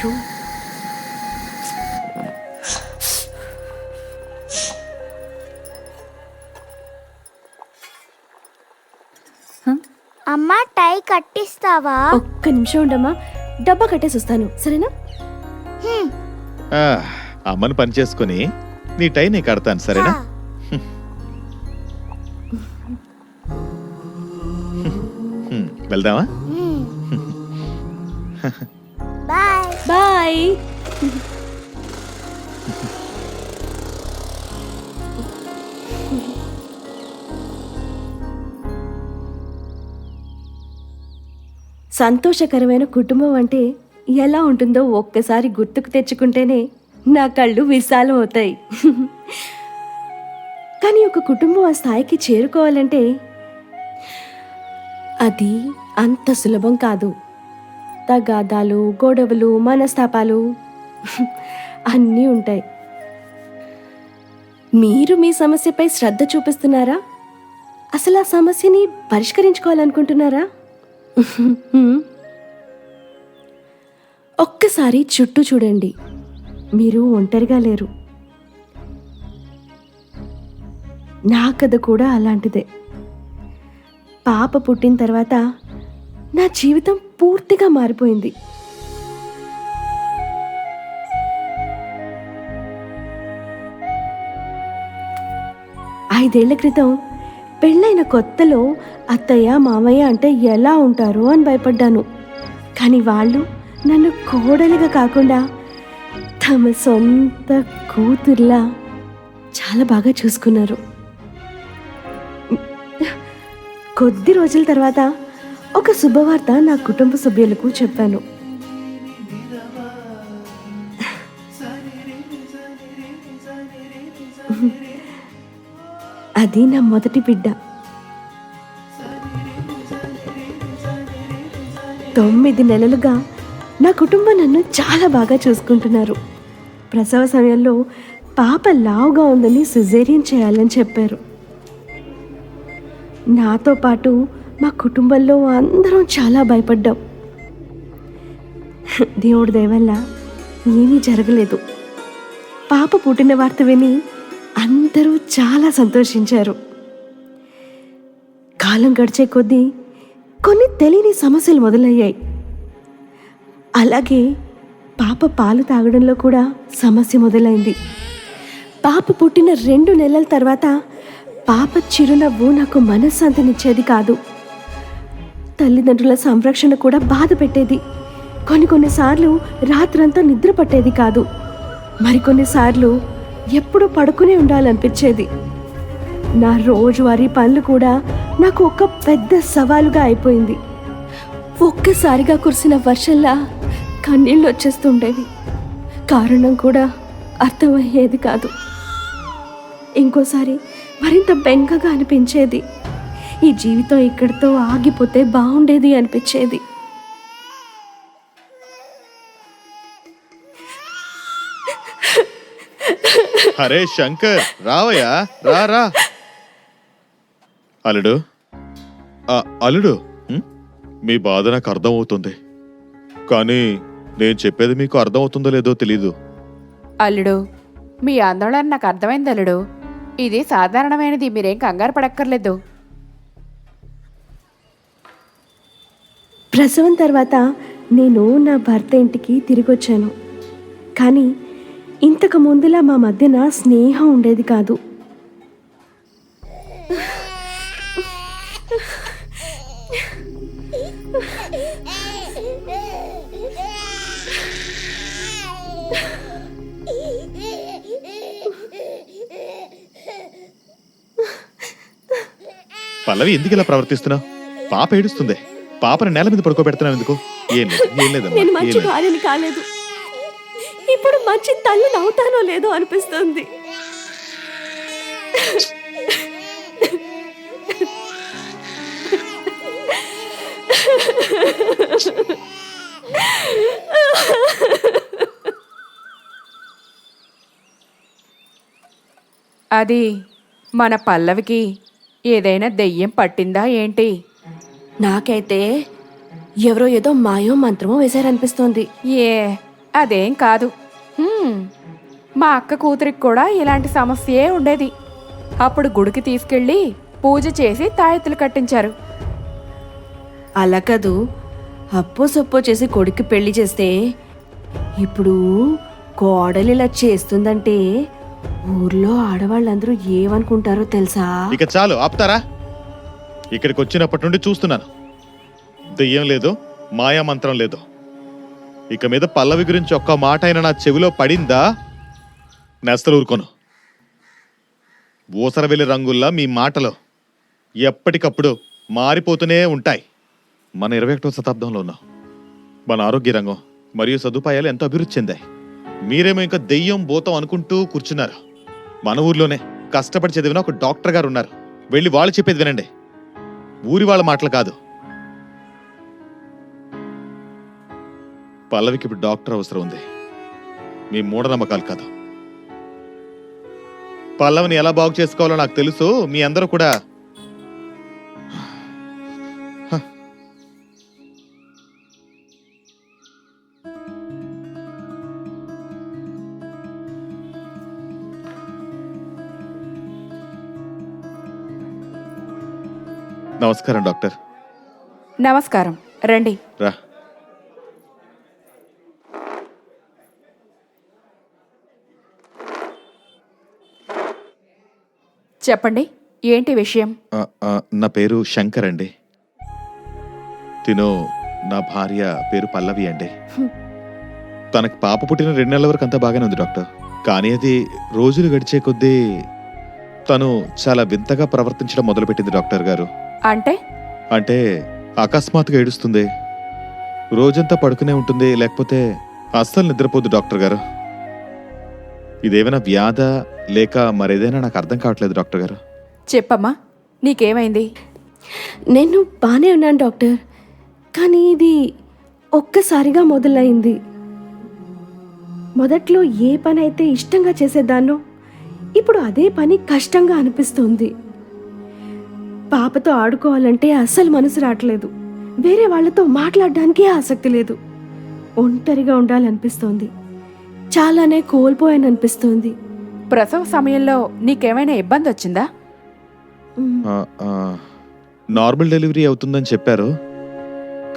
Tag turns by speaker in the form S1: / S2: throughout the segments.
S1: అయ్యో
S2: అమ్మా టై కట్టిస్తావా?
S1: ఒక్క నిమిషం ఉండమ్మా, డబ్బా కట్టేసి వస్తాను, సరేనా?
S3: అమ్మను పని చేసుకుని నీ టై నీ కడతాను, సరేనా? వెళ్దామా?
S2: Bye
S1: bye. సంతోషకరమైన కుటుంబం అంటే ఎలా ఉంటుందో ఒక్కసారి గుర్తుకు తెచ్చుకుంటేనే నా కళ్ళు విశాలం అవుతాయి. కానీ ఒక కుటుంబం ఆ స్థాయికి చేరుకోవాలంటే అది అంత సులభం కాదు. తగాదాలు, గొడవలు, మనస్తాపాలు అన్నీ ఉంటాయి. మీరు మీ సమస్యపై శ్రద్ధ చూపిస్తున్నారా? అసలు ఆ సమస్యని పరిష్కరించుకోవాలనుకుంటున్నారా? ఒక్కసారి చుట్టూ చూడండి, మీరు ఒంటరిగా లేరు. నా కథ కూడా అలాంటిదే. పాప పుట్టిన తర్వాత నా జీవితం పూర్తిగా మారిపోయింది. ఐదేళ్ల క్రితం పెళ్ళైన కొత్తలో అత్తయ్య మామయ్య అంటే ఎలా ఉంటారో అని భయపడ్డాను. కానీ వాళ్ళు నన్ను కోడలిగా కాకుండా తమ సొంత కూతుర్లా చాలా బాగా చూసుకున్నారు. కొద్ది రోజుల తర్వాత ఒక శుభవార్త నా కుటుంబ సభ్యులకు చెప్పాను. అది నా మొదటి బిడ్డ. 9 నెలలుగా నా కుటుంబం నన్ను చాలా బాగా చూసుకుంటున్నారు. ప్రసవ సమయంలో పాప లావుగా ఉందని సిజేరియన్ చేయాలని చెప్పారు. నాతో పాటు మా కుటుంబంలో అందరం చాలా భయపడ్డాం. దేవుడి దయ వల్ల ఏమీ జరగలేదు. పాప పుట్టిన వార్త విని అందరూ చాలా సంతోషించారు. కాలం గడిచే కొద్దీ కొన్ని తెలియని సమస్యలు మొదలయ్యాయి. అలాగే పాప పాలు తాగడంలో కూడా సమస్య మొదలైంది. పాప పుట్టిన 2 నెలల తర్వాత పాప చిరునవ్వు నాకు మనశ్శాంతినిచ్చేది కాదు. తల్లిదండ్రుల సంరక్షణ కూడా బాధ పెట్టేది. కొన్నిసార్లు రాత్రంతా నిద్ర పట్టేది కాదు. మరికొన్నిసార్లు ఎప్పుడూ పడుకునే ఉండాలనిపించేది. నా రోజువారీ పనులు కూడా నాకు ఒక పెద్ద సవాలుగా అయిపోయింది. ఒక్కసారిగా కురిసిన వర్షంలా కన్నీళ్ళు వచ్చేస్తుండేవి. కారణం కూడా అర్థమయ్యేది కాదు. ఇంకోసారి మరింత బెంగగా అనిపించేది. ఈ జీవితం ఇక్కడితో ఆగిపోతే బాగుండేది అనిపించేది.
S3: అరే శంకర్, రావయ్యా, రా. అల్లుడు, అల్లుడు, మీ బాధ నాకు అర్థమవుతుంది. కానీ నేను చెప్పేది మీకు అర్థమవుతుందో లేదో తెలీదు.
S4: అల్లుడు, మీ ఆందోళన నాకు అర్థమైంది అల్లుడు. ఇది సాధారణమైనది, మీరేం కంగారు పడక్కర్లేదు.
S1: ప్రసవం తర్వాత నేను నా భర్త ఇంటికి తిరిగి వచ్చాను. కానీ ఇంతకు ముందులా మా మధ్యన స్నేహం ఉండేది కాదు.
S3: పల్లవి, ఎందుకు ఇలా ప్రవర్తిస్తున్నావు? పాప ఏడుస్తుంది. పాపను నేల మీద పడుకోబెడుతున్నావు ఎందుకు?
S1: నేను మంచి భార్యని కాలేదు. ఇప్పుడు మంచి తల్లిని అవుతానో లేదో అనిపిస్తుంది.
S4: అది మన పల్లవికి ఏదైనా దెయ్యం పట్టిందా ఏంటి?
S1: నాకైతే ఎవరో ఏదో మాయో మంత్రమో వేశారనిపిస్తోంది.
S4: అదేం కాదు. మా అక్క కూతురికి కూడా ఇలాంటి సమస్యే ఉండేది. అప్పుడు గుడికి తీసుకెళ్ళి పూజ చేసి తాయెత్తులు కట్టించారు.
S1: అలా కాదు, అప్పో సప్పో చేసి కొడుక్కి పెళ్లి చేస్తే ఇప్పుడు కోడలు ఇలా చేస్తుందంటే ఊర్లో ఆడవాళ్ళందరూ ఏమనుకుంటారో తెలుసా?
S3: ఇక చాలు ఆపుతారా? ఇక్కడికి వచ్చినప్పటి నుండి చూస్తున్నాను, దెయ్యం లేదు, మాయా మంత్రం లేదు. ఇక మీద పల్లవి గురించి ఒక్క మాట అయినా నా చెవిలో పడిందా నెస్తలు ఊరుకోను. ఊసరవెల్లి రంగుల్లా మీ మాటలు ఎప్పటికప్పుడు మారిపోతూనే ఉంటాయి. మన 21వ శతాబ్దంలో ఉన్నాం. మన ఆరోగ్య రంగం మరియు సదుపాయాలు ఎంతో అభివృద్ధి చెందాయి. మీరేమో ఇంకా దెయ్యం భూతం అనుకుంటూ కూర్చున్నారు. మన ఊర్లోనే కష్టపడి చదివిన ఒక డాక్టర్ గారు ఉన్నారు. వెళ్ళి వాళ్ళు చెప్పేది వినండి, ఊరి వాళ్ళ మాటలు కాదు. పల్లవికి ఇప్పుడు డాక్టర్ అవసరం ఉంది, మీ మూఢనమ్మకాలు కాదు. పల్లవిని ఎలా బాగు చేసుకోవాలో నాకు తెలుసు. మీ అందరూ కూడా నమస్కారం డాక్టర్.
S4: నమస్కారం, రండి.
S3: రా.
S4: చెప్పండి, ఏంటి విషయం?
S3: నా పేరు శంకర్ అండి. తిను నా భార్య పేరు పల్లవి అండి. తనకి పాప పుట్టిన 2 నెలల వరకు అంతా బాగానే ఉంది డాక్టర్. కానీ అది రోజులు గడిచే కొద్దీ తను చాలా వింతగా ప్రవర్తించడం మొదలుపెట్టింది డాక్టర్ గారు. అంటే అకస్మాత్తుగా ఏడుస్తుంది, రోజంతా పడుకునే ఉంటుంది, లేకపోతే అస్సలు నిద్రపోదు డాక్టర్ గారు. ఇదేమైనా వ్యాధ లేక మరేదైనా నాకు అర్థం కావట్లేదు డాక్టర్ గారు.
S4: చెప్పమ్మా, నీకేమైంది?
S1: నేను బానే ఉన్నాను డాక్టర్, కానీ ఇది ఒక్కసారిగా మొదలైంది. మొదట్లో ఏ పని అయితే ఇష్టంగా చేసేదాన్నో ఇప్పుడు అదే పని కష్టంగా అనిపిస్తుంది. పాపతో ఆడుకోవాలంటే అస్సలు మనసు రావట్లేదు. వేరే వాళ్ళతో మాట్లాడడానికి ఆసక్తి లేదు. ఒంటరిగా ఉండాలనిపిస్తోంది. చాలానే కోల్పోయాననిపిస్తోంది.
S4: ప్రసవ సమయంలో నీకేమైనా ఇబ్బంది వచ్చిందా?
S3: నార్మల్ డెలివరీ అవుతుందని చెప్పారు,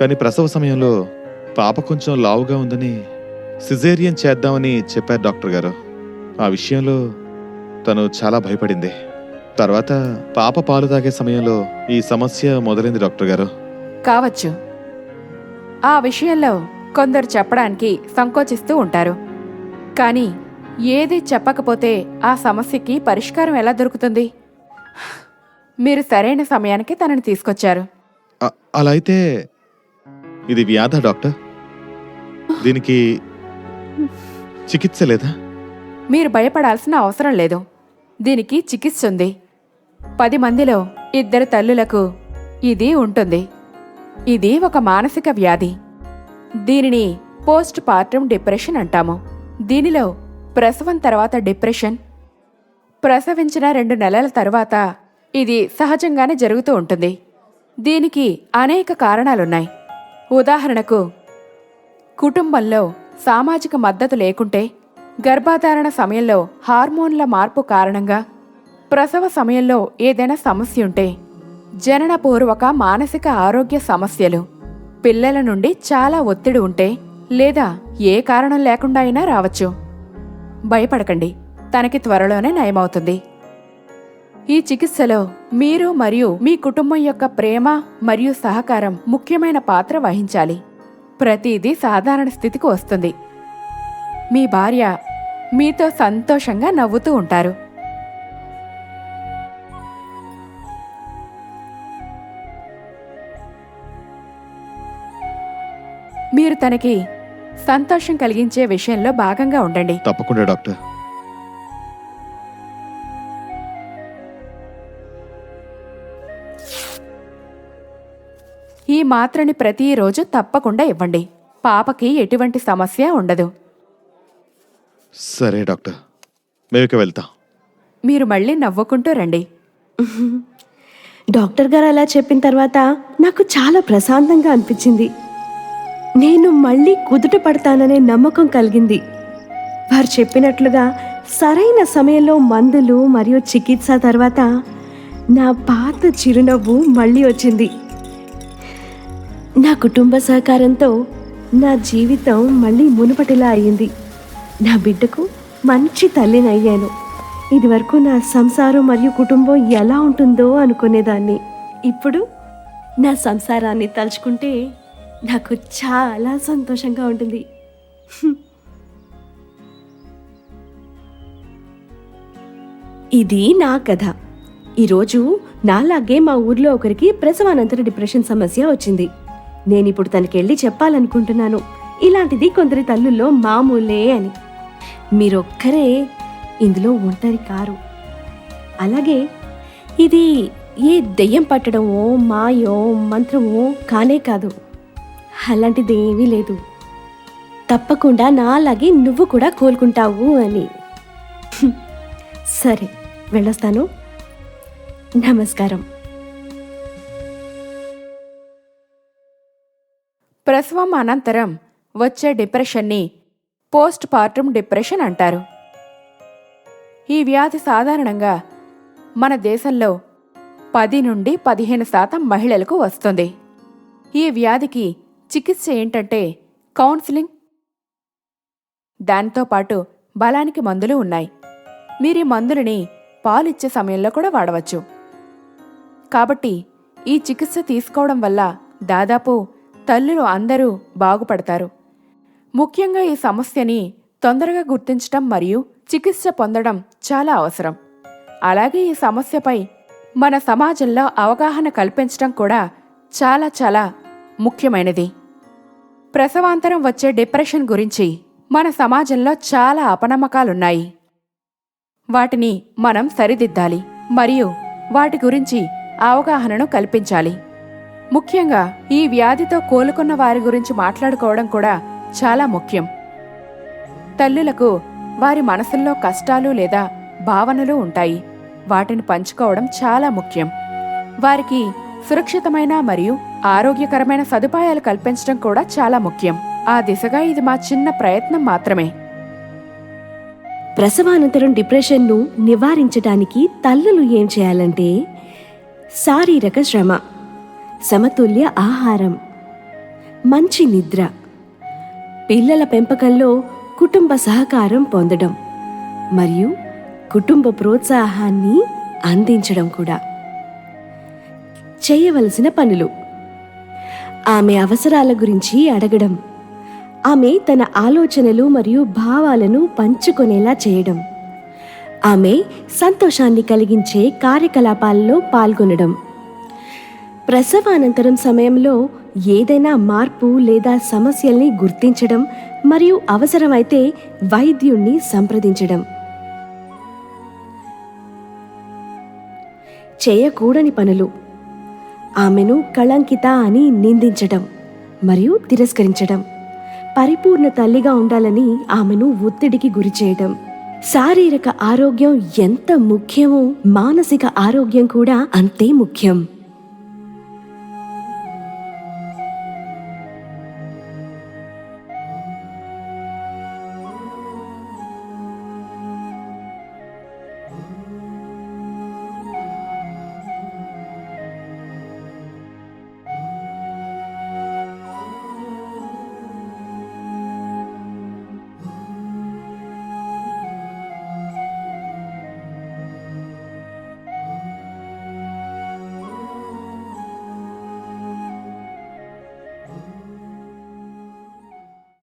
S3: కానీ ప్రసవ సమయంలో పాప కొంచెం లావుగా ఉందని సిజేరియన్ చేద్దామని చెప్పారు డాక్టర్ గారు. ఆ విషయంలో తను చాలా భయపడింది. తర్వాత పాప పాలు తాగే సమయంలో ఈ సమస్య మొదలైంది డాక్టర్ గారు.
S4: కావచ్చు. ఆ విషయంలో కొందరు చెప్పడానికి సంకోచిస్తూ ఉంటారు. కానీ ఏది చెప్పకపోతే ఆ సమస్యకి పరిష్కారం ఎలా దొరుకుతుంది? మీరు సరైన సమయానికి తనని తీసుకొచ్చారు.
S3: అలా అయితే ఇది వ్యాధా డాక్టర్? దీనికి చికిత్స లేదా?
S4: మీరు భయపడాల్సిన అవసరం లేదు. దీనికి చికిత్స ఉంది. 10 మందిలో 2 తల్లులకు ఇది ఉంటుంది. ఇది ఒక మానసిక వ్యాధి. దీనిని పోస్ట్ పార్టమ్ డిప్రెషన్ అంటాము. దీనిలో ప్రసవం తర్వాత డిప్రెషన్, ప్రసవించిన 2 నెలల తర్వాత ఇది సహజంగానే జరుగుతూ ఉంటుంది. దీనికి అనేక కారణాలున్నాయి. ఉదాహరణకు, కుటుంబంలో సామాజిక మద్దతు లేకుంటే, గర్భధారణ సమయంలో హార్మోన్ల మార్పు కారణంగా, ప్రసవ సమయంలో ఏదైనా సమస్య ఉంటే, జననపూర్వక మానసిక ఆరోగ్య సమస్యలు, పిల్లల నుండి చాలా ఒత్తిడి ఉంటే, లేదా ఏ కారణం లేకుండా అయినా రావచ్చు. భయపడకండి, తనకి త్వరలోనే నయమవుతుంది. ఈ చికిత్సలో మీరు మరియు మీ కుటుంబం యొక్క ప్రేమ మరియు సహకారం ముఖ్యమైన పాత్ర వహించాలి. ప్రతిదీ సాధారణ స్థితికి వస్తుంది. మీ భార్య మీతో సంతోషంగా నవ్వుతూ ఉంటారు. మీరు తనకి సంతోషం కలిగించే విషయంలో భాగంగా ఉండండి.
S3: తప్పకుండా డాక్టర్.
S4: ఈ మాత్రని ప్రతిరోజు తప్పకుండా ఇవ్వండి. పాపకి ఎటువంటి సమస్య ఉండదు.
S3: సరే డాక్టర్, మేమిక వెళ్తాం.
S4: మీరు మళ్ళీ నవ్వుకుంటూ రండి.
S1: డాక్టర్ గారు అలా చెప్పిన తర్వాత నాకు చాలా ప్రశాంతంగా అనిపించింది. నేను మళ్ళీ కుదుట పడతాననే నమ్మకం కలిగింది. వారు చెప్పినట్లుగా సరైన సమయంలో మందులు మరియు చికిత్స తర్వాత నా పాత చిరునవ్వు మళ్ళీ వచ్చింది. నా కుటుంబ సహకారంతో నా జీవితం మళ్ళీ మునుపటిలా అయ్యింది. నా బిడ్డకు మంచి తల్లినయ్యాను. ఇదివరకు నా సంసారం మరియు కుటుంబం ఎలా ఉంటుందో అనుకునేదాన్ని. ఇప్పుడు నా సంసారాన్ని తలుచుకుంటే నాకు చాలా సంతోషంగా ఉంటుంది. ఇది నా కథ. ఈరోజు నాలాగే మా ఊర్లో ఒకరికి ప్రసవానంతర డిప్రెషన్ సమస్య వచ్చింది. నేనిప్పుడు తనకెళ్ళి చెప్పాలనుకుంటున్నాను, ఇలాంటిది కొందరి తల్లుల్లో మామూలే అని. మీరొక్కరే ఇందులో ఒంటరి కారు. అలాగే ఇది ఏ దెయ్యం పట్టడమో మాయో మంత్రమో కానే కాదు. అలాంటిదేమీ లేదు. తప్పకుండా నాలాగే నువ్వు కూడా కోలుకుంటావు అని. సరే, వెళ్ళొస్తాను. నమస్కారం.
S4: ప్రసవం అనంతరం వచ్చే డిప్రెషన్ని పోస్ట్ పార్టమ్ డిప్రెషన్ అంటారు. ఈ వ్యాధి సాధారణంగా మన దేశంలో 10 నుండి 15% మహిళలకు వస్తుంది. ఈ వ్యాధికి చికిత్స ఏంటంటే కౌన్సిలింగ్, దాంతోపాటు బలానికి మందులు ఉన్నాయి. మీరీ మందులని పాలిచ్చే సమయంలో కూడా వాడవచ్చు. కాబట్టి ఈ చికిత్స తీసుకోవడం వల్ల దాదాపు తల్లులు అందరూ బాగుపడతారు. ముఖ్యంగా ఈ సమస్యని తొందరగా గుర్తించడం మరియు చికిత్స పొందడం చాలా అవసరం. అలాగే ఈ సమస్యపై మన సమాజంలో అవగాహన కల్పించడం కూడా చాలా చాలా ముఖ్యమైనది. ప్రసవాంతరం వచ్చే డిప్రెషన్ గురించి మన సమాజంలో చాలా అపనమ్మకాలున్నాయి. వాటిని మనం సరిదిద్దాలి మరియు వాటి గురించి అవగాహనను కల్పించాలి. ముఖ్యంగా ఈ వ్యాధితో కోలుకున్న వారి గురించి మాట్లాడుకోవడం కూడా చాలా ముఖ్యం. తల్లులకు వారి మనసుల్లో కష్టాలు లేదా భావనలు ఉంటాయి. వాటిని పంచుకోవడం చాలా ముఖ్యం. వారికి సురక్షితమైన మరియు ఆరోగ్యకరమైన సదుపాయాలు కల్పించడం కూడా చాలా ముఖ్యం. ఆ దిశగా ఇది మా చిన్న ప్రయత్నం మాత్రమే.
S1: ప్రసవానంతరం డిప్రెషన్ను నివారించడానికి తల్లులు ఏం చేయాలంటే శారీరక శ్రమ, సమతుల్య ఆహారం, మంచి నిద్ర, పిల్లల పెంపకంలో కుటుంబ సహకారం పొందడం మరియు కుటుంబ ప్రోత్సాహాన్ని అందించడం కూడా. చేయవలసిన పనులు: ఆమె అవసరాల గురించి అడగడం, ఆమె తన ఆలోచనలు మరియు భావాలను పంచుకొనేలా చేయడం, ఆమె సంతోషాన్ని కలిగించే కార్యకలాపాల్లో పాల్గొనడం, ప్రసవానంతరం సమయంలో ఏదైనా మార్పు లేదా సమస్యల్ని గుర్తించడం మరియు అవసరమైతే వైద్యుణ్ణి సంప్రదించడం. చేయకూడని పనులు: ఆమెను కళంకిత అని నిందించడం మరియు తిరస్కరించడం, పరిపూర్ణ తల్లిగా ఉండాలని ఆమెను ఒత్తిడికి గురిచేయడం. శారీరక ఆరోగ్యం ఎంత ముఖ్యమో మానసిక ఆరోగ్యం కూడా అంతే ముఖ్యం.